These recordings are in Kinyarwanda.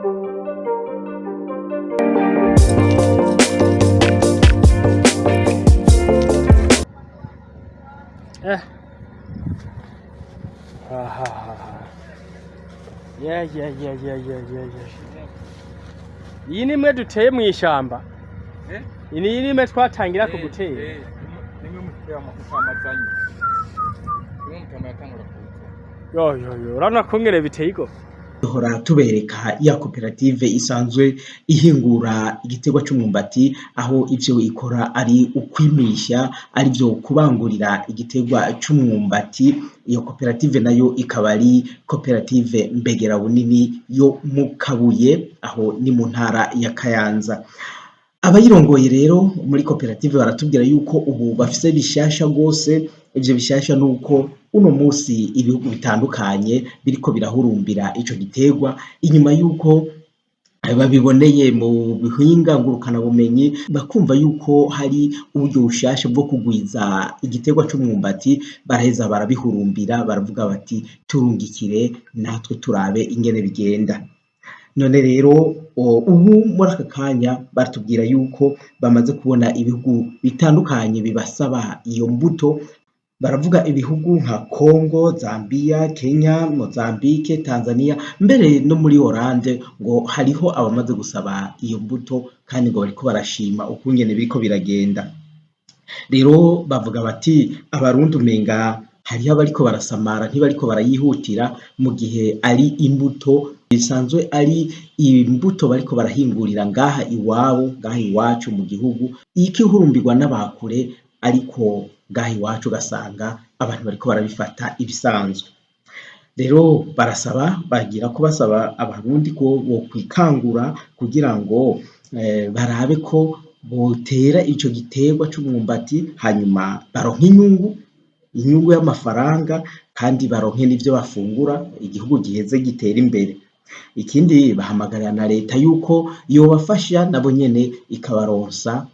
Eh. Yeah. Iyi ni imwe duteye mu ishamba. Iyi ni imwe twatangira ku gutera. Nimwe mutera amasamazanyo. Nimwe mutamayatangura kuza. Yo, urabona ko ngere biteye igo. Duhora tubereka ya koperative isanzwe ihingura igiterwa c'umwumbati, aho ivyo ikora ari ukwimisha, ari vyo kubangurira igiterwa c'umwumbati. Iyo koperative nayo ikaba ari koperative Mbegera Bunini yo mu Kabuye, aho ni mu ntara ya Kayanza. Abayirongoye rero muri koperative baratubwira yuko ubu bafise bishasha gose. Ivyo bishasha nuko uno musi ibihugu bitandukanye biriko birahurumbira ico giterwa, inyuma yuko babiboneye mu bihinga ngurukana bumenyi, bakumva yuko hari uburyo bushasha bwo kugwiza igiterwa c'umwumbati. Baraheza barabihurumbira, baravuga bati turungikire natwe turabe ingene bigenda. None rero ubu muri aka kanya baratubwira yuko bamaze kubona ibihugu bitandukanye bibasaba iyo mbuto. Baravuga ibihugu nka Congo, Zambia, Kenya, Mozambique, Tanzania, mbere no muri Hollande ngo hariho abamaze gusaba iyo mbuto, kandi ngo bariko barashima ukungene biriko biragenda. Rero bavuga bati abarundi umenga hariho abariko barasamara, ntibariko barayihutira, mu gihe ari imbuto bisanzwe ari imbuto bariko barahingurira ngaha iwabo, ngaha iwacu mu gihugu, ikihurumbirwa n'abakure, ariko ngaha iwacu ugasanga abantu bariko barabifata ibisanzwe. Rero bagira ko basaba abarundi ko bokwikangura kugira ngo barabe ko botera ico giterwa c'umwumbati, hanyuma baronke inyungu y'amafaranga, kandi baronke n'ivyo bafungura, igihugu giheze gitera imbere. Ikindi bahamagarira na leta yuko yobafasha nabo nyene ikabaronsa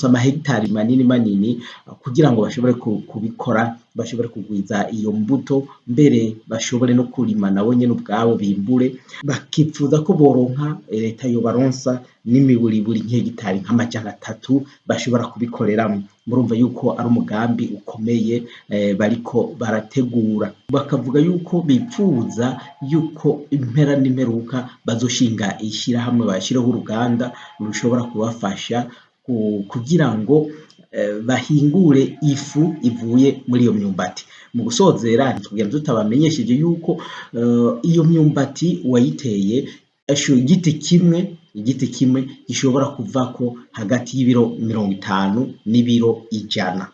amahegitari manini kugira ngo bashobore kubikora, bashobore kugwiza iyo mbuto, mbere bashobore no kurima nabo nyene ubwabo bimbure. Bakipfuza ko boronka leta yobaronsa n'imiburiburi nk'hegitari nk'amajana 3 bashobora kubikoreramwo. Murumva yuko ari umugambi ukomeye bariko barategura. Bakavuga yuko bipfuza yuko impera n'imperuka bazoshinga ishirahamwe, bashireho uruganda rushobora kubafasha kugira ngo bahingure ifu ivuye muri iyo myumbati. Mu gusozera ntitugenda tutabamenyesheje yuko iyo myumbati wayiteye igiti kimwe gishobora kuvako hagati y'ibiro 50 n'ibiro 100.